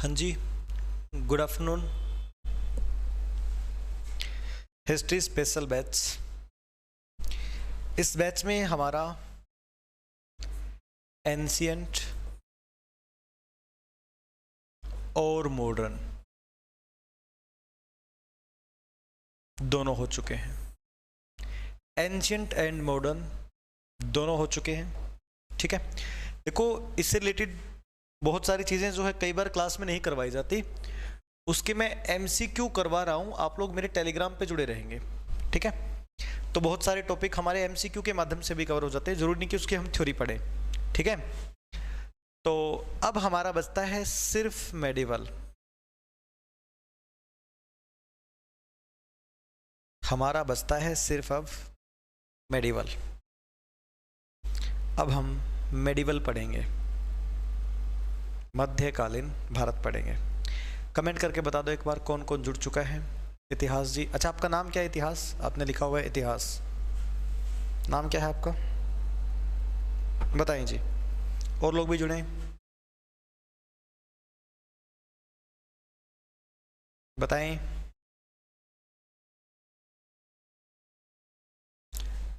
हाँ जी, good afternoon. History special batch. इस बैच में हमारा एंशियंट और मॉडर्न दोनों हो चुके हैं। एंशियंट एंड मॉडर्न दोनों हो चुके हैं। ठीक है, देखो इससे रिलेटेड बहुत सारी चीज़ें जो है कई बार क्लास में नहीं करवाई जाती, उसके मैं एमसीक्यू करवा रहा हूँ। आप लोग मेरे टेलीग्राम पे जुड़े रहेंगे, ठीक है। तो बहुत सारे टॉपिक हमारे एमसीक्यू के माध्यम से भी कवर हो जाते हैं, जरूरी नहीं कि उसकी हम थ्योरी पढ़ें, ठीक है। तो अब हमारा बचता है सिर्फ मेडिवल। हमारा बचता है सिर्फ अब मेडिवल। अब हम मेडिवल पढ़ेंगे, मध्यकालीन भारत पढ़ेंगे। कमेंट करके बता दो एक बार कौन कौन जुड़ चुका है। इतिहास जी, अच्छा आपका नाम क्या है? इतिहास आपने लिखा हुआ है इतिहास, नाम क्या है आपका? बताएं जी, और लोग भी जुड़े, बताएं।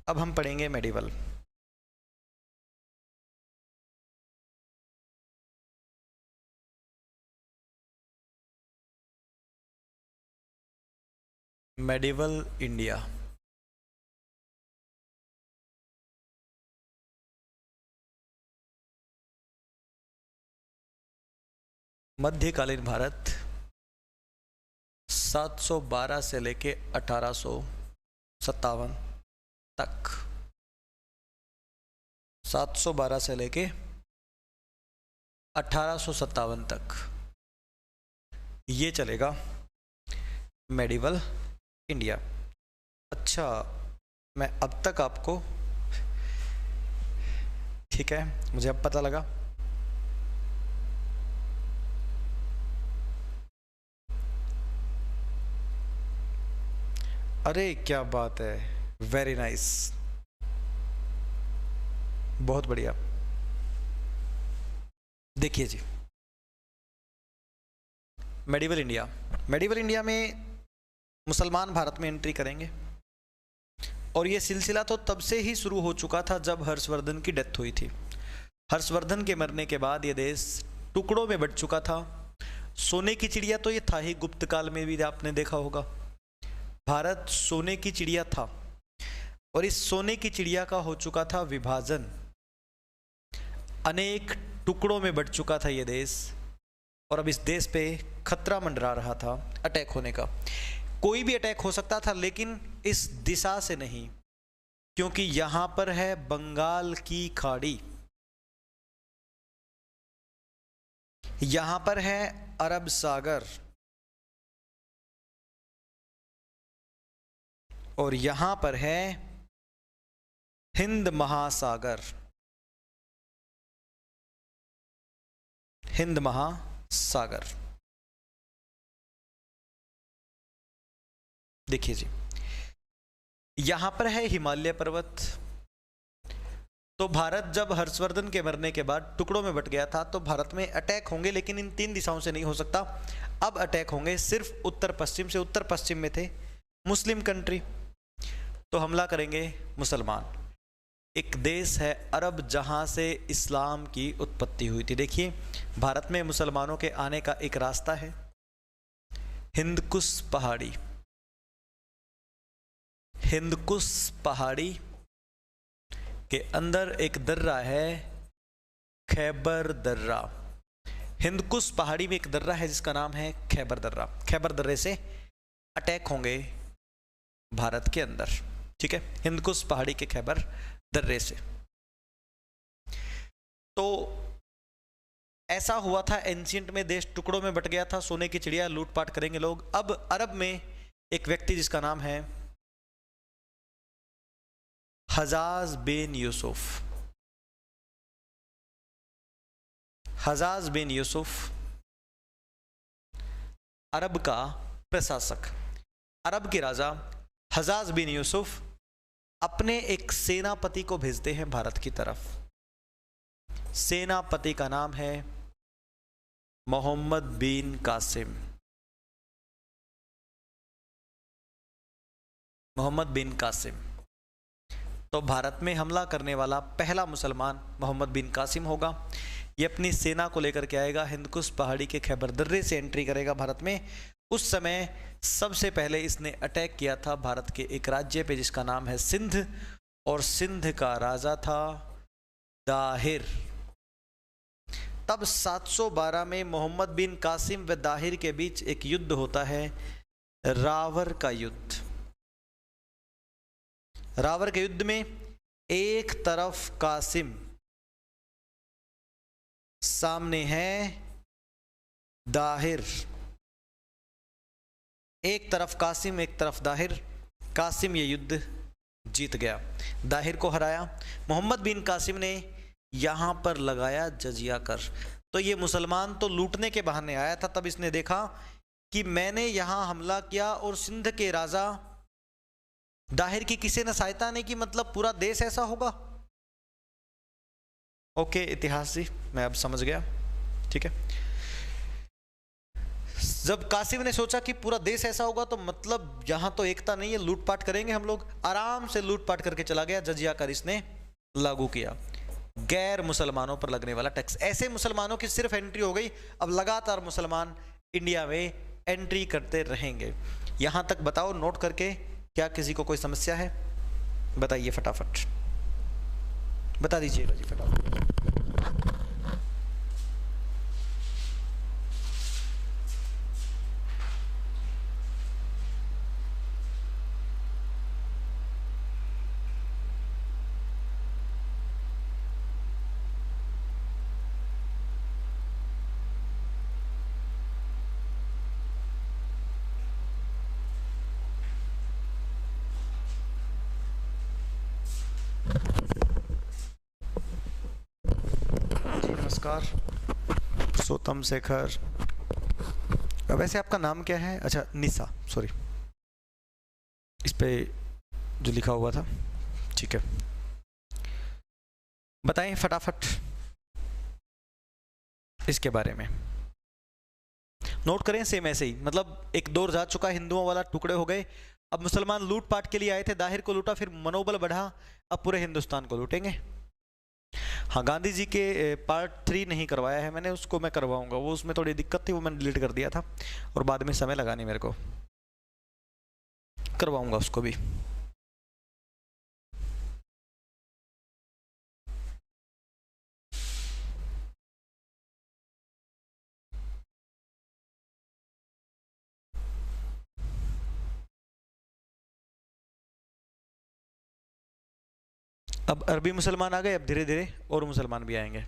अब हम पढ़ेंगे मेडिवल। Medieval India. मध्यकालीन भारत 712 से लेके 1857 तक। 712 से लेके 1857 तक ये चलेगा मेडिवल इंडिया। अच्छा, मैं अब तक आपको, ठीक है, मुझे अब पता लगा। अरे क्या बात है, वेरी नाइस, बहुत बढ़िया। देखिए जी, मेडिवल इंडिया, मेडिवल इंडिया में मुसलमान भारत में एंट्री करेंगे, और ये सिलसिला तो तब से ही शुरू हो चुका था जब हर्षवर्धन की डेथ हुई थी। हर्षवर्धन के मरने के बाद ये देश टुकड़ों में बंट चुका था। सोने की चिड़िया तो ये था ही, गुप्त काल में भी आपने देखा होगा, भारत सोने की चिड़िया था, और इस सोने की चिड़िया का हो चुका था विभाजन। अनेक टुकड़ों में बंट चुका था ये देश, और अब इस देश पे खतरा मंडरा रहा था अटैक होने का। कोई भी अटैक हो सकता था, लेकिन इस दिशा से नहीं, क्योंकि यहां पर है बंगाल की खाड़ी, यहां पर है अरब सागर, और यहां पर है हिंद महासागर। हिंद महासागर, देखिए जी, यहां पर है हिमालय पर्वत। तो भारत जब हर्षवर्धन के मरने के बाद टुकड़ों में बट गया था, तो भारत में अटैक होंगे, लेकिन इन तीन दिशाओं से नहीं हो सकता। अब अटैक होंगे सिर्फ उत्तर पश्चिम से। उत्तर पश्चिम में थे मुस्लिम कंट्री, तो हमला करेंगे मुसलमान। एक देश है अरब जहां से इस्लाम की उत्पत्ति हुई थी। देखिए, भारत में मुसलमानों के आने का एक रास्ता है, हिंदकुश पहाड़ी। हिंदकुश पहाड़ी के अंदर एक दर्रा है, खैबर दर्रा। हिंदकुश पहाड़ी में एक दर्रा है जिसका नाम है खैबर दर्रा। खैबर दर्रे से अटैक होंगे भारत के अंदर, ठीक है, हिंदकुश पहाड़ी के खैबर दर्रे से। तो ऐसा हुआ था, एंशियंट में देश टुकड़ों में बट गया था, सोने की चिड़िया, लूटपाट करेंगे लोग। अब अरब में एक व्यक्ति जिसका नाम है हजाज बिन यूसुफ। हजाज बिन यूसुफ अरब का प्रशासक, अरब के राजा हजाज बिन यूसुफ अपने एक सेनापति को भेजते हैं भारत की तरफ। सेनापति का नाम है मोहम्मद बिन कासिम। मोहम्मद बिन कासिम। तो भारत में हमला करने वाला पहला मुसलमान मोहम्मद बिन कासिम होगा। ये अपनी सेना को लेकर के आएगा, हिंदकुश पहाड़ी के खैबर दर्रे से एंट्री करेगा भारत में। उस समय सबसे पहले इसने अटैक किया था भारत के एक राज्य पे जिसका नाम है सिंध, और सिंध का राजा था दाहिर। तब 712 में मोहम्मद बिन कासिम व दाहिर के बीच एक युद्ध होता है, रावर का युद्ध। रावर के युद्ध में एक तरफ कासिम, सामने है दाहिर। एक तरफ कासिम, एक तरफ दाहिर। कासिम ये युद्ध जीत गया, दाहिर को हराया। मोहम्मद बिन कासिम ने यहां पर लगाया जजिया कर। तो ये मुसलमान तो लूटने के बहाने आया था, तब इसने देखा कि मैंने यहां हमला किया और सिंध के राजा दाहिर की किसी ने सहायता नहीं की, मतलब पूरा देश ऐसा होगा। ओके इतिहास जी, मैं अब समझ गया, ठीक है। जब कासिम ने सोचा कि पूरा देश ऐसा होगा तो मतलब यहां तो एकता नहीं है, लूटपाट करेंगे हम लोग, आराम से लूटपाट करके चला गया। जजिया कर इसने लागू किया, गैर मुसलमानों पर लगने वाला टैक्स। ऐसे मुसलमानों की सिर्फ एंट्री हो गई, अब लगातार मुसलमान इंडिया में एंट्री करते रहेंगे। यहां तक बताओ नोट करके, क्या किसी को कोई समस्या है? बताइए फटाफट, बता दीजिएगा जी फटाफट। नमस्कार सोतम शेखर। वैसे आपका नाम क्या है? अच्छा निशा, सॉरी, इस पे जो लिखा हुआ था, ठीक है। बताएं फटाफट इसके बारे में, नोट करें। सेम ऐसे ही, मतलब एक दौर जा चुका, हिंदुओं वाला टुकड़े हो गए, अब मुसलमान लूटपाट के लिए आए थे, दाहिर को लूटा, फिर मनोबल बढ़ा, अब पूरे हिंदुस्तान को लूटेंगे। हाँ, गांधी जी के पार्ट 3 नहीं करवाया है मैंने, उसको मैं करवाऊंगा, वो उसमें थोड़ी दिक्कत थी, वो मैंने डिलीट कर दिया था और बाद में समय लगा नहीं मेरे को, करवाऊंगा उसको भी। अब अरबी मुसलमान आ गए, अब धीरे धीरे और मुसलमान भी आएंगे।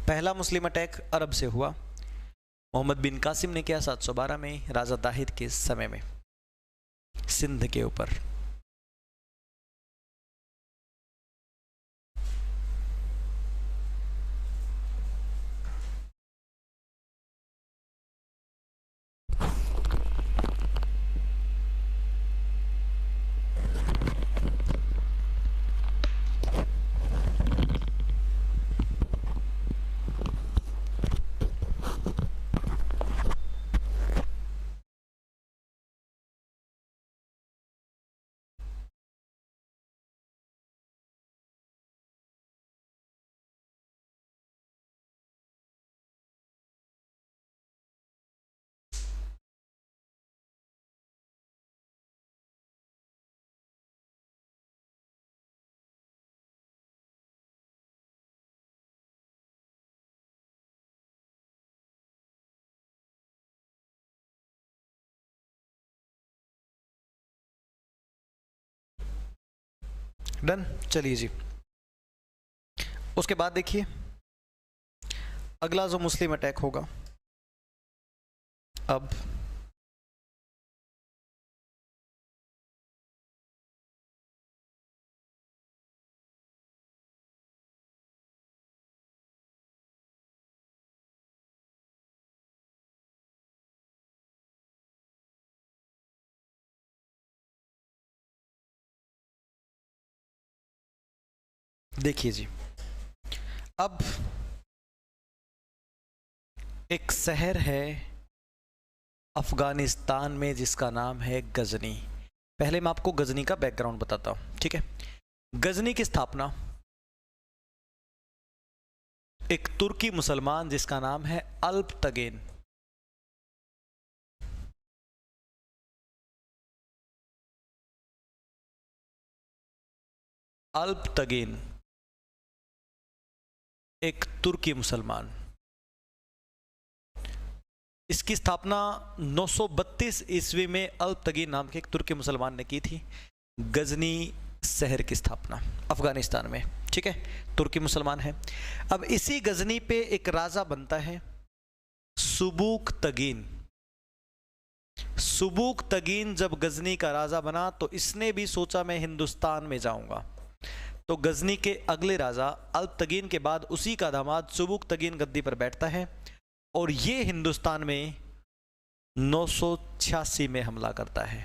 पहला मुस्लिम अटैक अरब से हुआ, मोहम्मद बिन कासिम ने किया 712 में राजा दाहिद के समय में सिंध के ऊपर। डन, चलिए जी। उसके बाद देखिए अगला जो मुस्लिम अटैक होगा, अब देखिए जी, अब एक शहर है अफगानिस्तान में जिसका नाम है गजनी। पहले मैं आपको गजनी का बैकग्राउंड बताता हूं, ठीक है। गजनी की स्थापना एक तुर्की मुसलमान जिसका नाम है अल्पतगेन, अल्पतगेन एक तुर्की मुसलमान, इसकी स्थापना 932 ईस्वी में अल्पतगीन नाम के एक तुर्की मुसलमान ने की थी। गजनी शहर की स्थापना अफगानिस्तान में, ठीक है, तुर्की मुसलमान है। अब इसी गजनी पे एक राजा बनता है सुबुक तगीन। सुबुक तगीन जब गजनी का राजा बना तो इसने भी सोचा मैं हिंदुस्तान में जाऊंगा। तो गजनी के अगले राजा अल्पतगीन के बाद उसी का दामाद सुबुक तगीन गद्दी पर बैठता है और ये हिंदुस्तान में 986 में हमला करता है।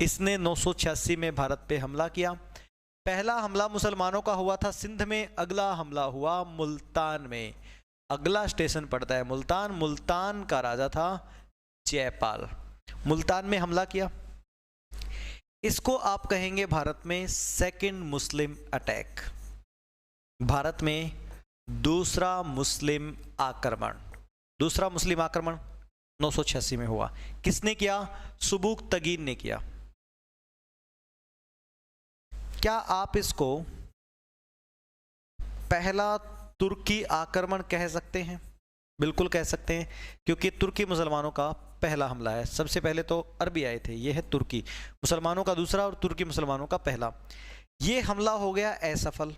इसने 986 में भारत पे हमला किया। पहला हमला मुसलमानों का हुआ था सिंध में, अगला हमला हुआ मुल्तान में। अगला स्टेशन पड़ता है मुल्तान। मुल्तान का राजा था जयपाल। मुल्तान में हमला किया। इसको आप कहेंगे भारत में सेकंड मुस्लिम अटैक, भारत में दूसरा मुस्लिम आक्रमण। दूसरा मुस्लिम आक्रमण 986 में हुआ। किसने किया? सुबुक तगीन ने किया। क्या आप इसको पहला तुर्की आक्रमण कह सकते हैं? बिल्कुल कह सकते हैं, क्योंकि तुर्की मुसलमानों का पहला हमला है। सबसे पहले तो अरबी आए थे, ये है तुर्की मुसलमानों का दूसरा और तुर्की मुसलमानों का पहला। ये हमला हो गया असफल,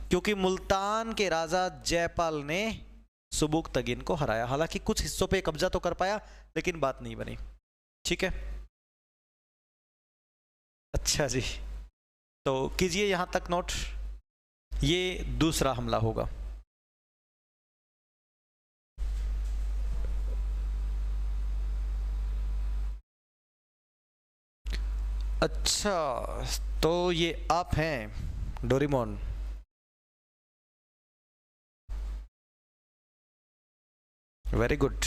क्योंकि मुल्तान के राजा जयपाल ने सुबुक तगीन को हराया। हालांकि कुछ हिस्सों पे कब्जा तो कर पाया, लेकिन बात नहीं बनी। ठीक है, अच्छा जी, तो कीजिए यहां तक नोट। ये दूसरा हमला होगा। अच्छा, तो ये आप हैं Doraemon. Very good.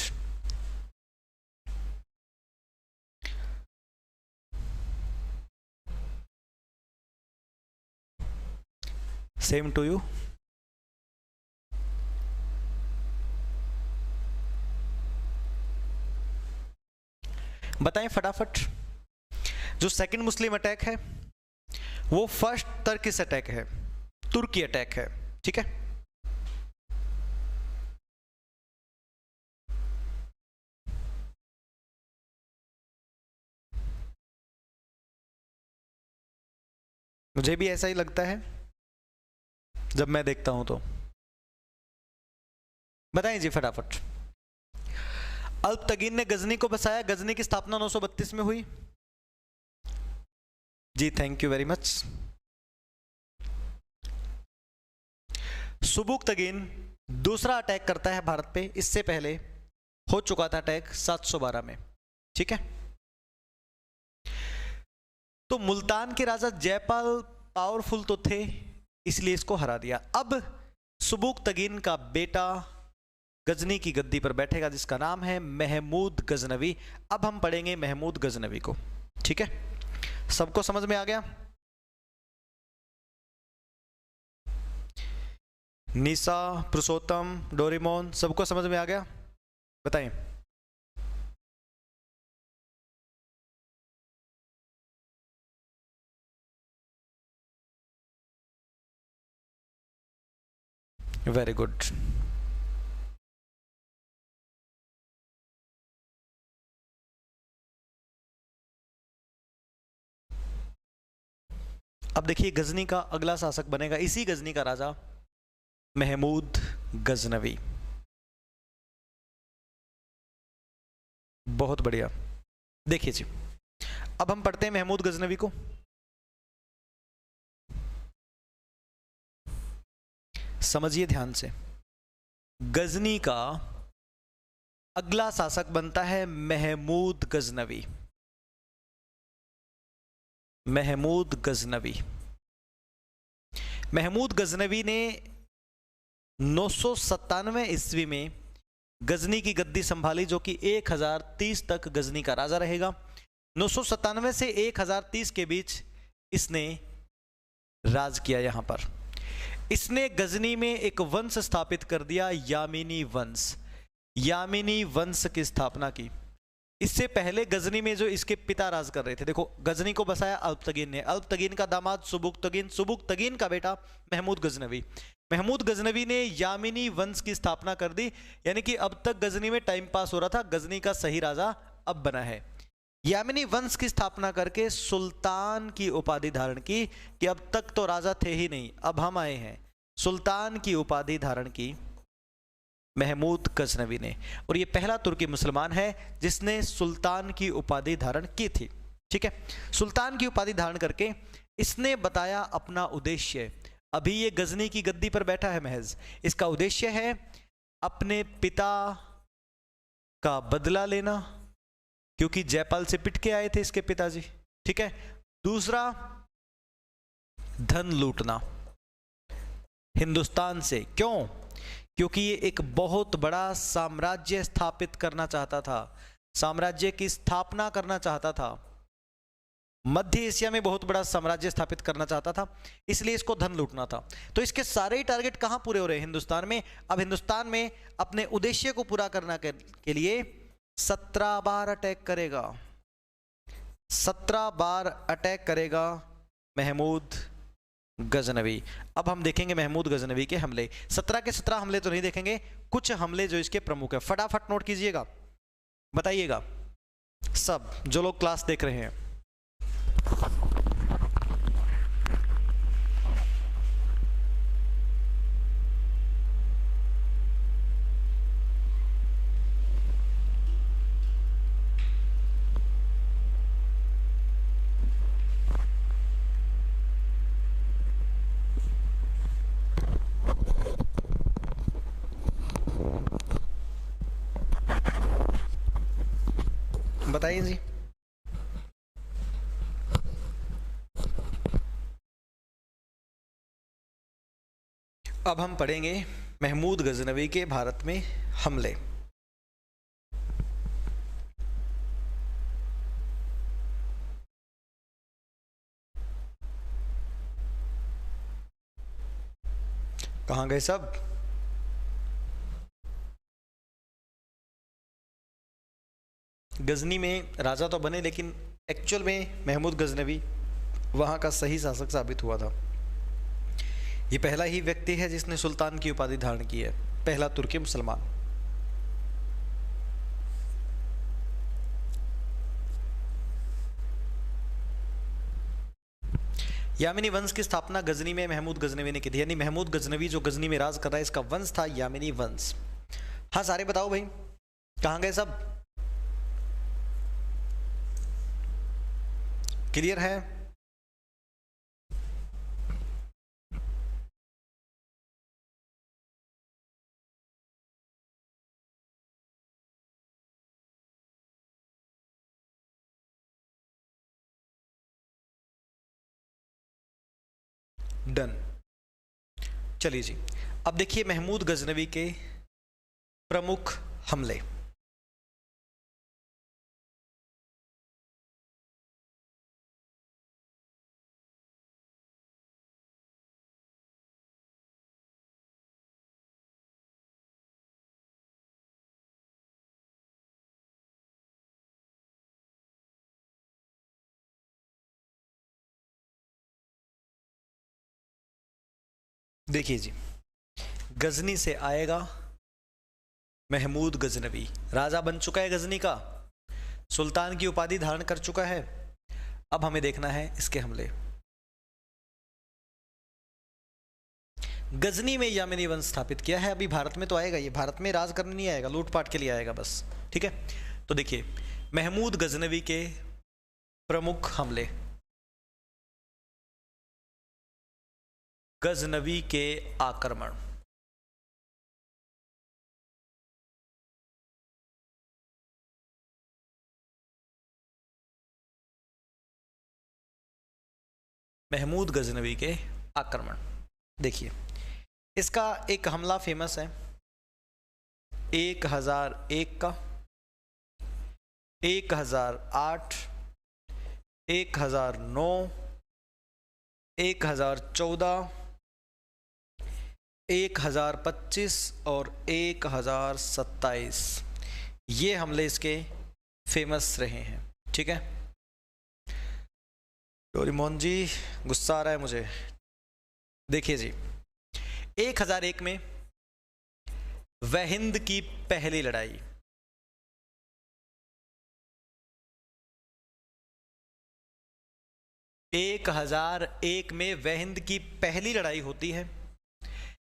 Same to you. बताएं फटाफट। जो सेकंड मुस्लिम अटैक है वो फर्स्ट टर्किश अटैक है, तुर्की अटैक है। ठीक है, मुझे भी ऐसा ही लगता है जब मैं देखता हूं तो। बताएं जी फटाफट। अल्पतगीन ने गजनी को बसाया। गजनी की स्थापना 932 में हुई जी। Thank you very much. Subuktigin दूसरा अटैक करता है भारत पे। इससे पहले हो चुका था अटैक 712 में। ठीक है, तो मुल्तान के राजा जयपाल पावरफुल तो थे, इसलिए इसको हरा दिया। अब सुबुक तगीन का बेटा गजनी की गद्दी पर बैठेगा, जिसका नाम है महमूद गजनवी। अब हम पढ़ेंगे महमूद गजनवी को। ठीक है, सबको समझ में आ गया? निशा, पुरुषोत्तम, डोरेमोन, सबको समझ में आ गया? बताएं। Very good. अब देखिए, गजनी का अगला शासक बनेगा इसी गजनी का राजा महमूद गजनवी। बहुत बढ़िया। देखिए जी, अब हम पढ़ते हैं महमूद गजनवी को। समझिए ध्यान से। गजनी का अगला शासक बनता है महमूद गजनवी। महमूद गजनवी। महमूद गजनवी ने 997 ईस्वी में गजनी की गद्दी संभाली, जो कि 1030 तक गजनी का राजा रहेगा। 997 से 1030 के बीच इसने राज किया। यहां पर इसने गजनी में एक वंश स्थापित कर दिया, यामिनी वंश। यामिनी वंश की स्थापना की। इससे पहले गजनी में जो इसके पिता राज कर रहे थे, देखो गजनी को बसाया अल्पतगीन ने, अल्पतगीन का दामाद सुबुक्तगीन, सुबुक्तगीन का बेटा महमूद गजनवी। महमूद गजनवी ने यामिनी वंश की स्थापना कर दी, यानी कि अब तक गजनी में टाइम पास हो रहा था, गजनी का सही राजा अब बना है। यामिनी वंश की स्थापना करके सुल्तान की उपाधि धारण की, कि अब तक तो राजा थे ही नहीं, अब हम आए हैं। सुल्तान की उपाधि धारण की महमूद गजनवी ने, और ये पहला तुर्की मुसलमान है जिसने सुल्तान की उपाधि धारण की थी। ठीक है, सुल्तान की उपाधि धारण करके इसने बताया अपना उद्देश्य। अभी ये गजनी की गद्दी पर बैठा है महज, इसका उद्देश्य है अपने पिता का बदला लेना, क्योंकि जयपाल से पिट के आए थे इसके पिताजी। ठीक है, दूसरा धन लूटना हिंदुस्तान से। क्यों? क्योंकि ये एक बहुत बड़ा साम्राज्य स्थापित करना चाहता था, साम्राज्य की स्थापना करना चाहता था, मध्य एशिया में बहुत बड़ा साम्राज्य स्थापित करना चाहता था, इसलिए इसको धन लूटना था। तो इसके सारे ही टारगेट कहां पूरे हो रहे हैं? हिंदुस्तान में। अब हिंदुस्तान में अपने उद्देश्य को पूरा करने के लिए 17 बार अटैक करेगा, 17 बार अटैक करेगा महमूद गजनवी। अब हम देखेंगे महमूद गजनवी के हमले। 17 के 17 हमले तो नहीं देखेंगे, कुछ हमले जो इसके प्रमुख है, फटाफट नोट कीजिएगा, बताइएगा सब जो लोग क्लास देख रहे हैं। बताइए जी। अब हम पढ़ेंगे महमूद गजनवी के भारत में हमले। कहां गए सब? गजनी में राजा तो बने, लेकिन एक्चुअल में महमूद गजनवी वहां का सही शासक साबित हुआ था। ये पहला ही व्यक्ति है जिसने सुल्तान की उपाधि धारण की है, पहला तुर्की मुसलमान। यामिनी वंश की स्थापना गजनी में महमूद गजनवी ने की थी, यानी महमूद गजनवी जो गजनी में राज कर रहा है, इसका वंश था यामिनी वंश। हाँ सारे बताओ भाई, कहां गए सब? क्लियर है? डन। चलिए जी, अब देखिए महमूद गजनवी के प्रमुख हमले। देखिए जी, गजनी से आएगा महमूद गजनवी, राजा बन चुका है गजनी का, सुल्तान की उपाधि धारण कर चुका है। अब हमें देखना है इसके हमले। गजनी में यामिनी वंश स्थापित किया है, अभी भारत में तो आएगा, ये भारत में राज करने नहीं आएगा, लूटपाट के लिए आएगा बस। ठीक है, तो देखिए महमूद गजनवी के प्रमुख हमले। गजनवी के आक्रमण। महमूद गजनवी के आक्रमण। देखिए, इसका एक हमला फेमस है 1001 का, 1008, 1009, 1014, 1025 और 1027, ये हमले इसके फेमस रहे हैं। ठीक है, डोरेमोन जी गुस्सा आ रहा है मुझे। देखिए जी, 1001 में वहिंद की पहली लड़ाई, एक 1001 में वहिंद की पहली लड़ाई होती है।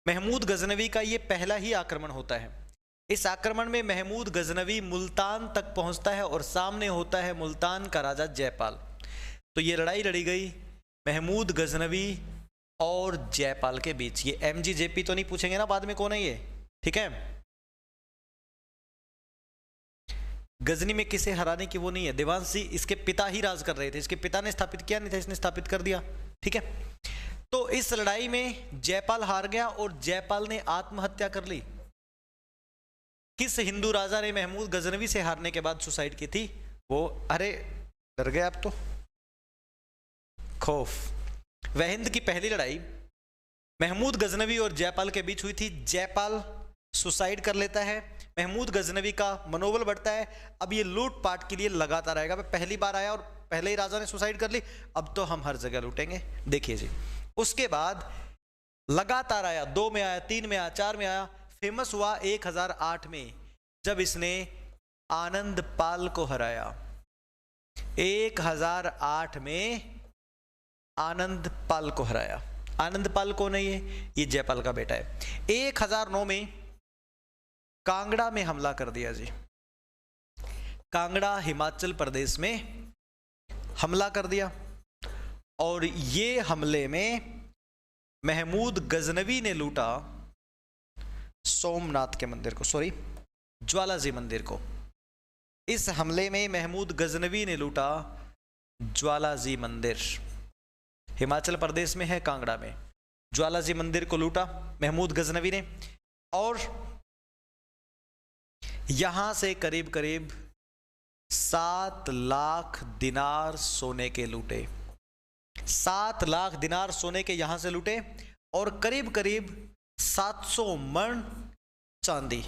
महमूद गजनवी का ये पहला ही आक्रमण होता है। इस आक्रमण में महमूद गजनवी मुल्तान तक पहुंचता है और सामने होता है मुल्तान का राजा जयपाल। तो ये लड़ाई लड़ी गई महमूद गजनवी और जयपाल के बीच। ये MGJP तो नहीं पूछेंगे ना बाद में कौन है ये, ठीक है। गजनी में किसे हराने की वो नहीं है, देवांशी इसके पिता ही राज कर रहे थे, इसके पिता ने स्थापित किया नहीं था, इसने स्थापित कर दिया। ठीक है, तो इस लड़ाई में जयपाल हार गया और जयपाल ने आत्महत्या कर ली। किस हिंदू राजा ने महमूद गजनवी से हारने के बाद सुसाइड की थी? वो, अरे डर गए आप तो, खौफ। वहिंद की पहली लड़ाई महमूद गजनवी और जयपाल के बीच हुई थी। जयपाल सुसाइड कर लेता है, महमूद गजनवी का मनोबल बढ़ता है। अब ये लूटपाट के लिए लगातार आएगा। पहली बार आया और पहले ही राजा ने सुसाइड कर ली, अब तो हम हर जगह लूटेंगे। देखिए जी, उसके बाद लगातार आया, 2 में आया, 3 में आया, 4 में आया। फेमस हुआ 1008 में जब इसने आनंद पाल को हराया। 1008 में आनंद पाल को हराया। आनंद पाल कौन है? ये जयपाल का बेटा है। 1009 में कांगड़ा में हमला कर दिया जी। कांगड़ा हिमाचल प्रदेश में हमला कर दिया और ये हमले में महमूद गजनवी ने लूटा सोमनाथ के मंदिर को, सॉरी ज्वालाजी मंदिर को। इस हमले में महमूद गजनवी ने लूटा ज्वालाजी मंदिर, हिमाचल प्रदेश में है, कांगड़ा में। ज्वालाजी मंदिर को लूटा महमूद गजनवी ने और यहां से करीब करीब 7 लाख दिनार सोने के लूटे। 7 लाख दिनार सोने के यहां से लूटे और करीब करीब 700 मन चांदी।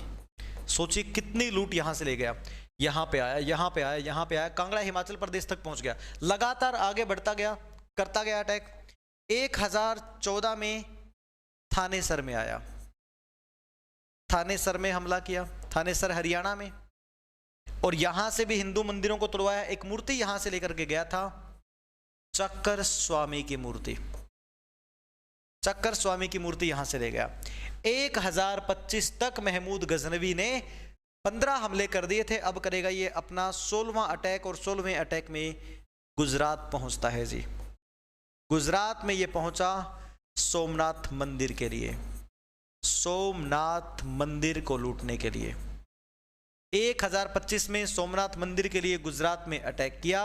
सोचिए कितनी लूट यहां से ले गया। यहां पे आया, यहां पे आया, यहां पे आया, कांगड़ा हिमाचल प्रदेश तक पहुंच गया। लगातार आगे बढ़ता गया, करता गया अटैक। 1014 में थानेसर में आया, थानेसर में हमला किया, थानेसर हरियाणा में। और यहां से भी हिंदू मंदिरों को तोड़वाया। एक मूर्ति यहां से लेकर के गया था, चक्कर स्वामी की मूर्ति। चक्कर स्वामी की मूर्ति यहां से ले गया। 1025 तक महमूद गजनवी ने 15 हमले कर दिए थे। अब करेगा ये अपना 16वां अटैक और 16वें अटैक में गुजरात पहुंचता है जी। गुजरात में ये पहुंचा सोमनाथ मंदिर के लिए, सोमनाथ मंदिर को लूटने के लिए। 1025 में सोमनाथ मंदिर के लिए गुजरात में अटैक किया।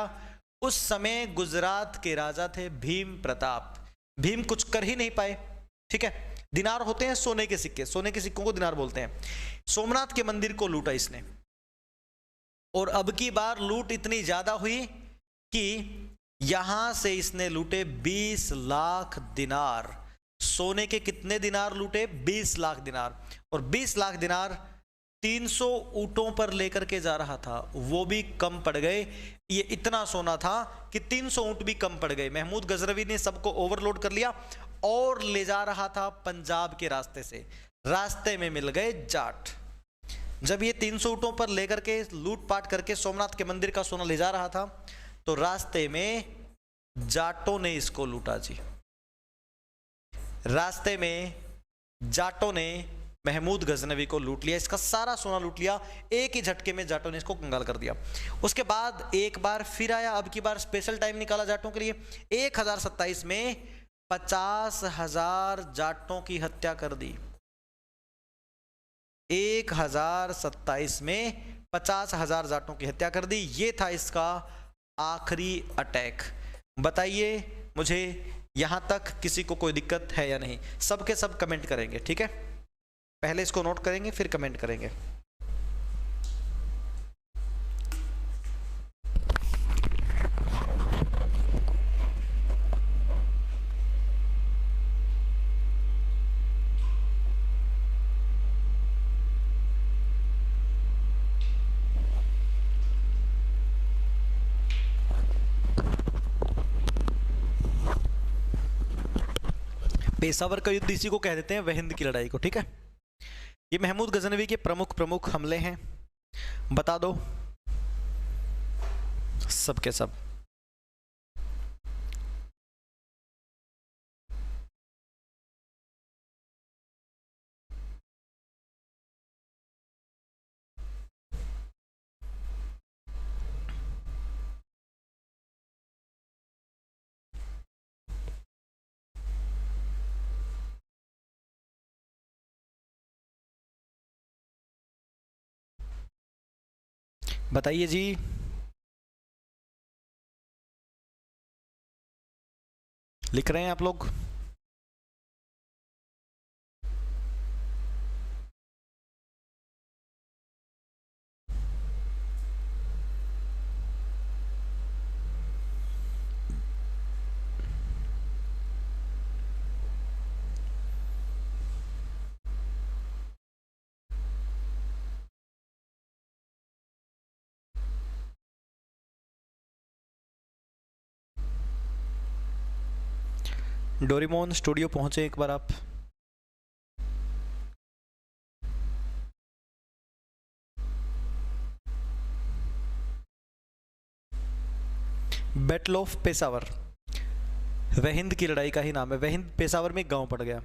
उस समय गुजरात के राजा थे भीम प्रताप। भीम कुछ कर ही नहीं पाए, ठीक है। दिनार होते हैं सोने के सिक्के, सोने के सिक्कों को दिनार बोलते हैं। सोमनाथ के मंदिर को लूटा इसने और अब की बार लूट इतनी ज्यादा हुई कि यहां से इसने लूटे 20 लाख दिनार। सोने के कितने दिनार लूटे? 20 लाख दिनार। और 20 लाख दिनार 300 ऊंटों पर लेकर के जा रहा था, वो भी कम पड़ गए। ये इतना सोना था कि 300 ऊंट भी कम पड़ गए। महमूद गजनवी ने सबको ओवरलोड कर लिया और ले जा रहा था पंजाब के रास्ते से। रास्ते में मिल गए जाट। जब ये 300 ऊंटों पर लेकर के लूटपाट करके सोमनाथ के मंदिर का सोना ले जा रहा था तो रास्ते में जाटों ने इसको लूटा जी। रास्ते में जाटों ने महमूद गजनवी को लूट लिया, इसका सारा सोना लूट लिया। एक ही झटके में जाटों ने इसको कंगाल कर दिया। उसके बाद एक बार फिर आया, अब की बार स्पेशल टाइम निकाला जाटों के लिए। 1027 में 50,000 जाटों की हत्या कर दी। 1027 में 50,000 जाटों की हत्या कर दी। ये था इसका आखिरी अटैक। बताइए मुझे, यहां तक किसी को कोई दिक्कत है या नहीं? सब के सब कमेंट करेंगे, ठीक है? पहले इसको नोट करेंगे फिर कमेंट करेंगे। पेशावर का युद्ध इसी को कह देते हैं, वह हिंद की लड़ाई को, ठीक है? ये महमूद गजनवी के प्रमुख प्रमुख हमले हैं, बता दो सब के सब। बताइए जी। लिख रहे हैं आप लोग? डोरेमोन स्टूडियो पहुंचे एक बार आप। बैटल ऑफ पेशावर, वह हिंद की लड़ाई का ही नाम है। वह हिंद पेशावर में एक गांव पड़ गया।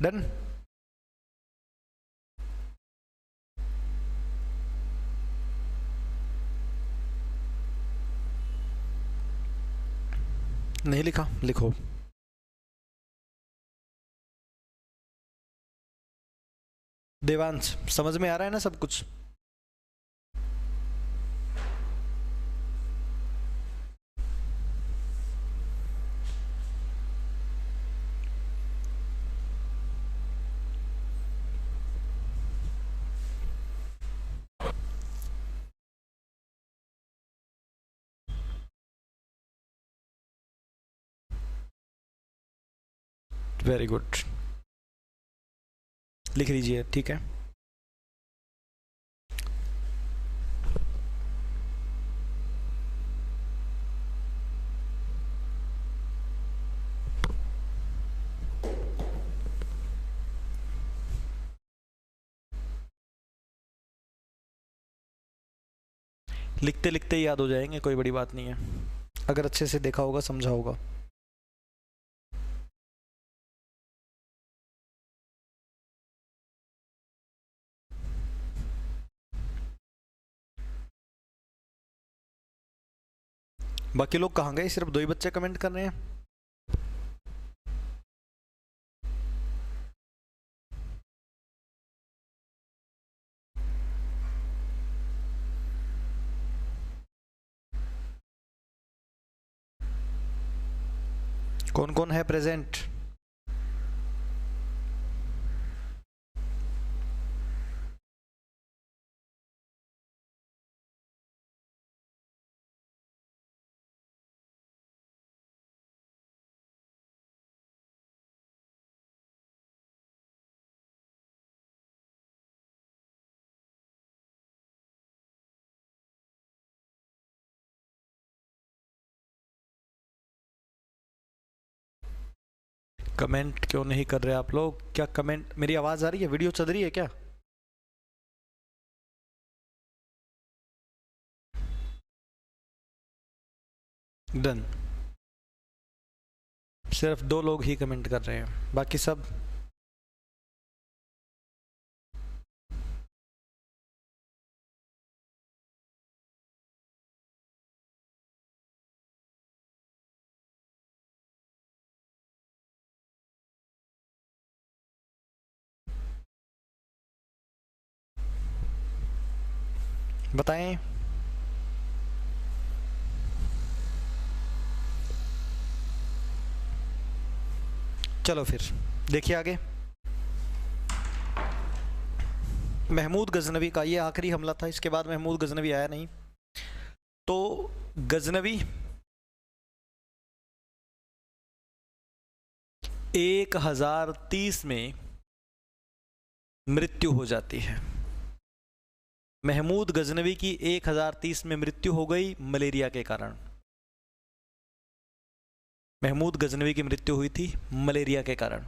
डन। नहीं लिखा? लिखो। देवांश समझ में आ रहा है ना सब कुछ? वेरी गुड, लिख लीजिए, ठीक है? लिखते लिखते याद हो जाएंगे, कोई बड़ी बात नहीं है, अगर अच्छे से देखा होगा, समझा होगा। बाकी लोग कहाँ गए? सिर्फ 2 ही बच्चे कमेंट कर रहे हैं। कौन कौन है प्रेजेंट? कमेंट क्यों नहीं कर रहे आप लोग? क्या कमेंट, मेरी आवाज आ रही है? वीडियो चल रही है क्या? डन। सिर्फ 2 लोग ही कमेंट कर रहे हैं, बाकी सब बताएं। चलो फिर देखिए आगे। महमूद गजनवी का ये आखिरी हमला था, इसके बाद महमूद गजनवी आया नहीं। तो गजनवी 1030 में मृत्यु हो जाती है। महमूद गजनवी की 1030 में मृत्यु हो गई मलेरिया के कारण। महमूद गजनवी की मृत्यु हुई थी मलेरिया के कारण,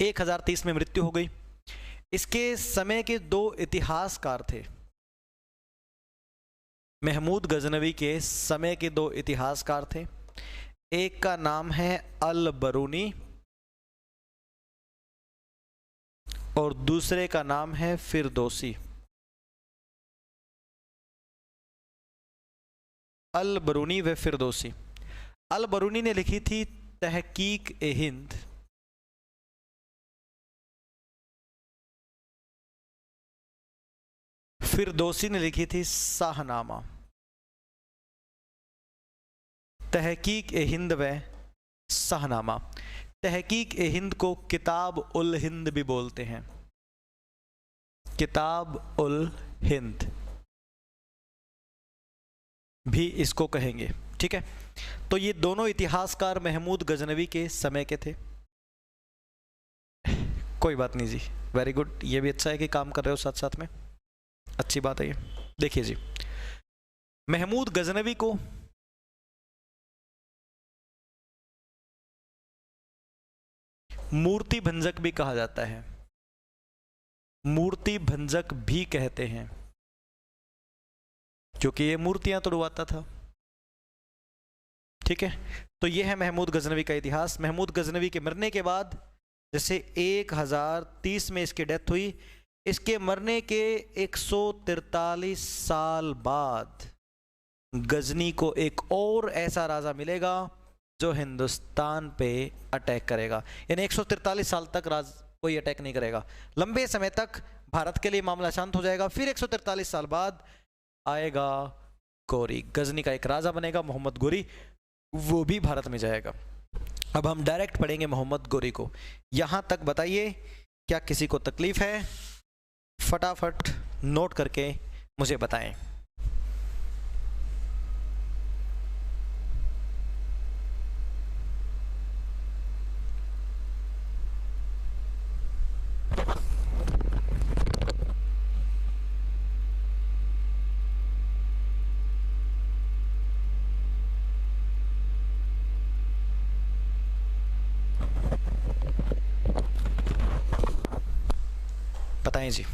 1030 में मृत्यु हो गई। इसके समय के दो इतिहासकार थे। महमूद गजनवी के समय के दो इतिहासकार थे, एक का नाम है अल बरूनी और दूसरे का नाम है फिरदौसी। अल बरूनी व फिरदौसी। अल बरूनी ने लिखी थी तहकीक ए हिंद, फिरदौसी ने लिखी थी शाहनामा। तहकीक ए हिंद व शाहनामा। तहकीक ए हिंद को किताब उल हिंद भी बोलते हैं, किताब उल हिंद भी इसको कहेंगे, ठीक है। तो ये दोनों इतिहासकार महमूद गजनवी के समय के थे। कोई बात नहीं जी, वेरी गुड, ये भी अच्छा है कि काम कर रहे हो साथ साथ में, अच्छी बात है ये। देखिए जी, महमूद गजनवी को मूर्ति भंजक भी कहा जाता है, मूर्ति भंजक भी कहते हैं, क्योंकि ये मूर्तियां तोड़वाता था, ठीक है। तो ये है महमूद गजनवी का इतिहास। महमूद गजनवी के मरने के बाद, जैसे 1030 में इसकी डेथ हुई, इसके मरने के 143 साल बाद गजनी को एक और ऐसा राजा मिलेगा जो हिंदुस्तान पे अटैक करेगा। यानी 143 साल तक कोई अटैक नहीं करेगा, लंबे समय तक भारत के लिए मामला शांत हो जाएगा। फिर 143 साल बाद आएगा गोरी, गजनी का एक राजा बनेगा मोहम्मद गोरी, वो भी भारत में जाएगा। अब हम डायरेक्ट पढ़ेंगे मोहम्मद गोरी को। यहां तक बताइए क्या किसी को तकलीफ है? फटाफट नोट करके मुझे बताएं। बताएं जी।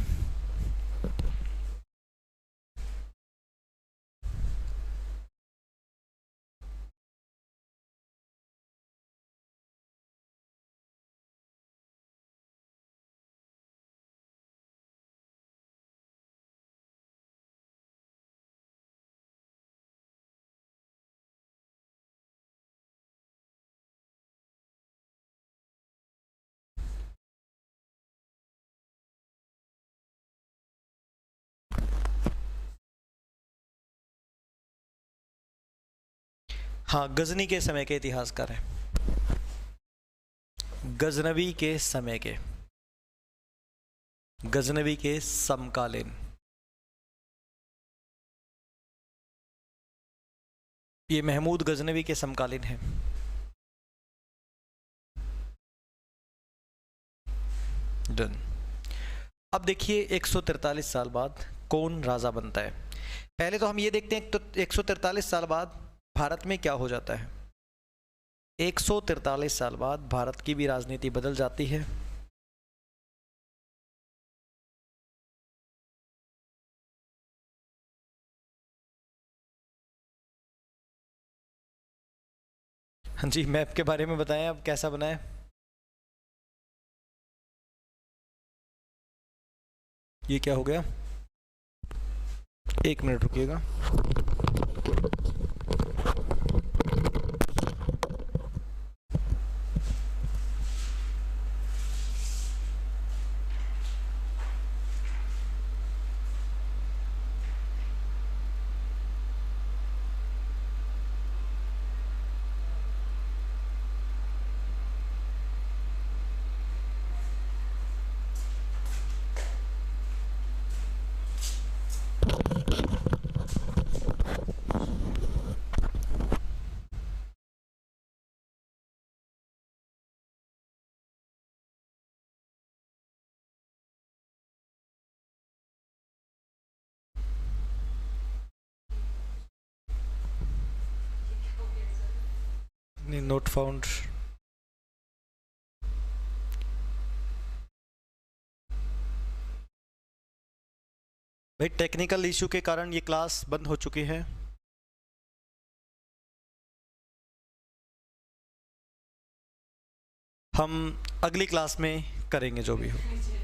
हाँ, गजनी के समय के इतिहासकार हैं, गजनवी के समय के, गजनवी के समकालीन। ये महमूद गजनवी के समकालीन है। डन। अब देखिए 143 साल बाद कौन राजा बनता है। पहले तो हम ये देखते हैं तो 143 साल बाद भारत में क्या हो जाता है। 143 साल बाद भारत की भी राजनीति बदल जाती है। हाँ जी, मैप के बारे में बताएं अब कैसा बना है। ये क्या हो गया, एक मिनट रुकिएगा। Not found. भाई टेक्निकल इशू के कारण ये क्लास बंद हो चुकी है। हम अगली क्लास में करेंगे जो भी हो।